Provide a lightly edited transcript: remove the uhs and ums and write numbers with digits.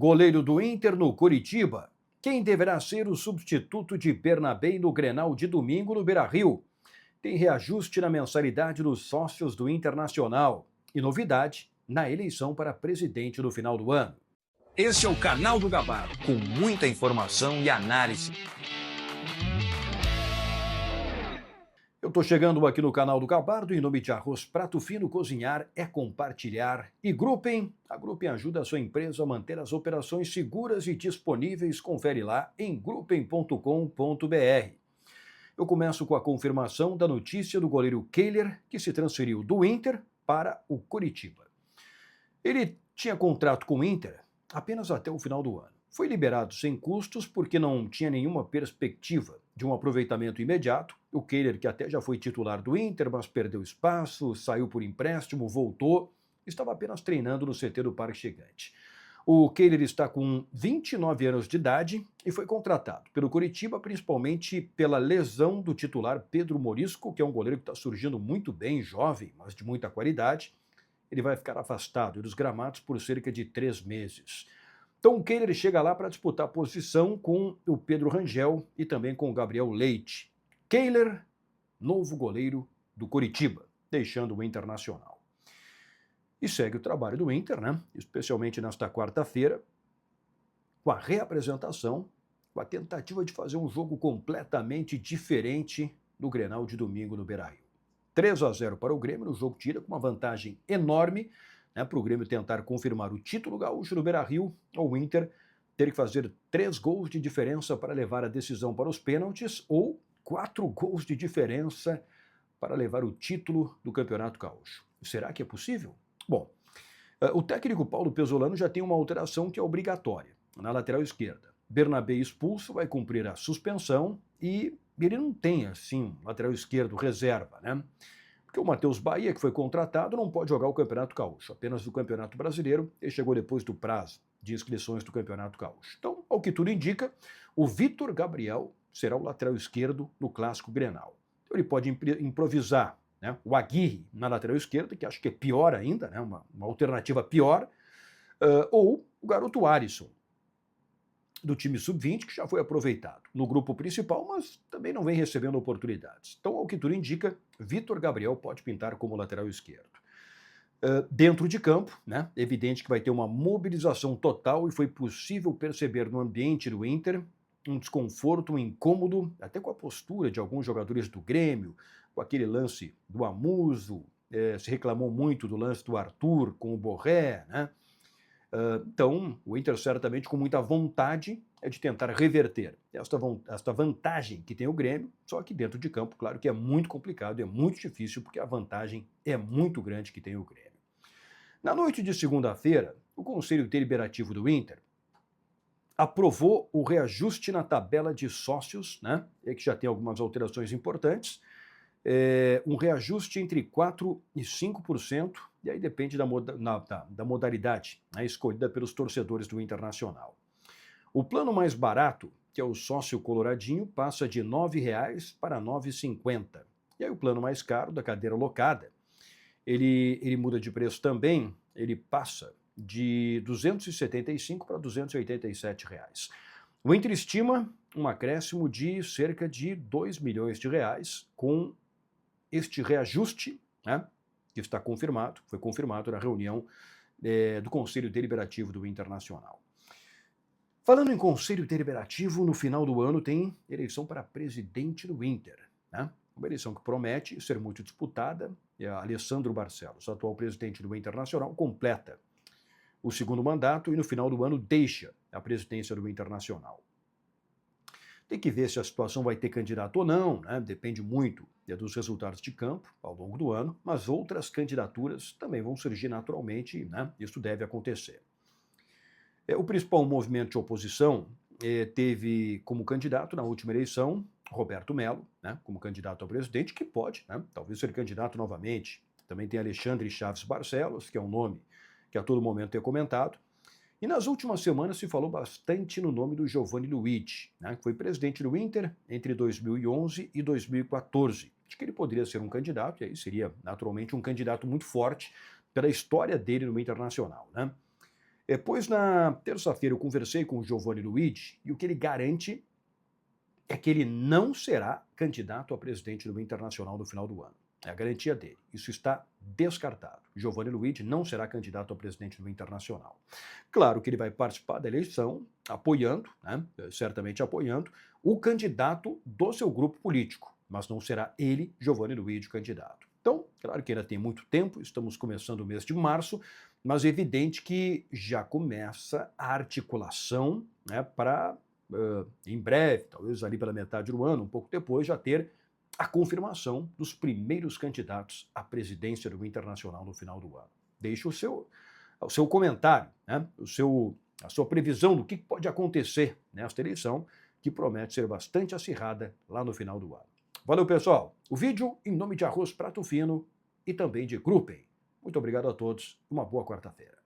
Goleiro do Inter no Coritiba. Quem deverá ser o substituto de Bernabé no Grenal de domingo no Beira-Rio? Tem reajuste na mensalidade dos sócios do Internacional. E novidade na eleição para presidente no final do ano. Esse é o canal do Gabardo, com muita informação e análise. Eu estou chegando aqui no canal do Gabardo em nome de Arroz Prato Fino. Cozinhar é compartilhar. E Gruppen, a Gruppen ajuda a sua empresa a manter as operações seguras e disponíveis. Confere lá em gruppen.com.br. Eu começo com a confirmação da notícia do goleiro Kehler, que se transferiu do Inter para o Coritiba. Ele tinha contrato com o Inter apenas até o final do ano. Foi liberado sem custos porque não tinha nenhuma perspectiva de um aproveitamento imediato. O Kehler, que até já foi titular do Inter, mas perdeu espaço, saiu por empréstimo, voltou, estava apenas treinando no CT do Parque Gigante. O Kehler está com 29 anos de idade e foi contratado pelo Coritiba principalmente pela lesão do titular Pedro Morisco, que é um goleiro que está surgindo muito bem, jovem, mas de muita qualidade. Ele vai ficar afastado dos gramados por cerca de 3 meses. Então o Kehler chega lá para disputar a posição com o Pedro Rangel e também com o Gabriel Leite. Kehler, novo goleiro do Coritiba, deixando o Internacional. E segue o trabalho do Inter, né? Especialmente nesta quarta-feira, com a reapresentação, com a tentativa de fazer um jogo completamente diferente do Grenal de domingo no Beira-Rio. 3-0 para o Grêmio, no jogo tira com uma vantagem enorme, né, para o Grêmio tentar confirmar o título gaúcho no Beira-Rio, ou o Inter ter que fazer 3 gols de diferença para levar a decisão para os pênaltis, ou 4 gols de diferença para levar o título do Campeonato Gaúcho. Será que é possível? Bom, o técnico Paulo Pesolano já tem uma alteração que é obrigatória na lateral esquerda. Bernabé expulso, vai cumprir a suspensão e ele não tem, assim, lateral esquerdo reserva, né? Porque o Matheus Bahia, que foi contratado, não pode jogar o Campeonato Gaúcho, apenas o Campeonato Brasileiro. Ele chegou depois do prazo de inscrições do Campeonato Gaúcho. Então, ao que tudo indica, o Vitor Gabriel será o lateral esquerdo no Clássico Grenal. Então, ele pode improvisar, né, o Aguirre na lateral esquerda, que acho que é pior ainda, né, uma alternativa pior, ou o garoto Alisson, do time sub-20, que já foi aproveitado no grupo principal, mas também não vem recebendo oportunidades. Então, ao que tudo indica, Vitor Gabriel pode pintar como lateral esquerdo. Dentro de campo, né, é evidente que vai ter uma mobilização total e foi possível perceber no ambiente do Inter um desconforto, um incômodo, até com a postura de alguns jogadores do Grêmio, com aquele lance do Amuso, se reclamou muito do lance do Arthur com o Borré, né? Então, o Inter certamente com muita vontade é de tentar reverter esta vantagem que tem o Grêmio, só que dentro de campo, claro que é muito complicado, é muito difícil, porque a vantagem é muito grande que tem o Grêmio. Na noite de segunda-feira, o Conselho Deliberativo do Inter aprovou o reajuste na tabela de sócios, né, que já tem algumas alterações importantes, um reajuste entre 4% e 5%, e aí depende da modalidade, né, escolhida pelos torcedores do Internacional. O plano mais barato, que é o sócio coloradinho, passa de R$ 9,00 para R$ 9,50. E aí o plano mais caro, da cadeira locada, ele muda de preço também, ele passa de R$ 275 para R$ 287. O Inter estima um acréscimo de cerca de R$ 2 milhões com este reajuste, né, que está confirmado, foi confirmado na reunião do Conselho Deliberativo do Internacional. Falando em Conselho Deliberativo, no final do ano tem eleição para presidente do Inter, né? Uma eleição que promete ser muito disputada. Alessandro Barcelos, atual presidente do Internacional, completa o segundo mandato e no final do ano deixa a presidência do Internacional. Tem que ver se a situação vai ter candidato ou não, né? Depende muito dos resultados de campo ao longo do ano, mas outras candidaturas também vão surgir naturalmente, né? Isso deve acontecer. O principal movimento de oposição teve como candidato na última eleição Roberto Melo, né? Como candidato a presidente, que pode, né, talvez ser candidato novamente. Também tem Alexandre Chaves Barcelos, que é um nome que a todo momento é comentado. E nas últimas semanas se falou bastante no nome do Giovanni Luigi, né, que foi presidente do Inter entre 2011 e 2014. Acho que ele poderia ser um candidato, e aí seria naturalmente um candidato muito forte pela história dele no Internacional, né? Pois na terça-feira eu conversei com o Giovanni Luigi e o que ele garante é que ele não será candidato a presidente do Internacional no final do ano. É a garantia dele. Isso está descartado. Giovanni Luigi não será candidato a presidente do Internacional. Claro que ele vai participar da eleição apoiando, né, certamente apoiando, o candidato do seu grupo político, mas não será ele, Giovanni Luigi, candidato. Então, claro que ainda tem muito tempo, estamos começando o mês de março, mas é evidente que já começa a articulação, né, para, em breve, talvez ali pela metade do ano, um pouco depois, já ter a confirmação dos primeiros candidatos à presidência do Internacional no final do ano. Deixe o seu comentário, né? A sua previsão do que pode acontecer nesta eleição, que promete ser bastante acirrada lá no final do ano. Valeu, pessoal! O vídeo em nome de Arroz Prato Fino e também de Gruppen. Muito obrigado a todos. Uma boa quarta-feira.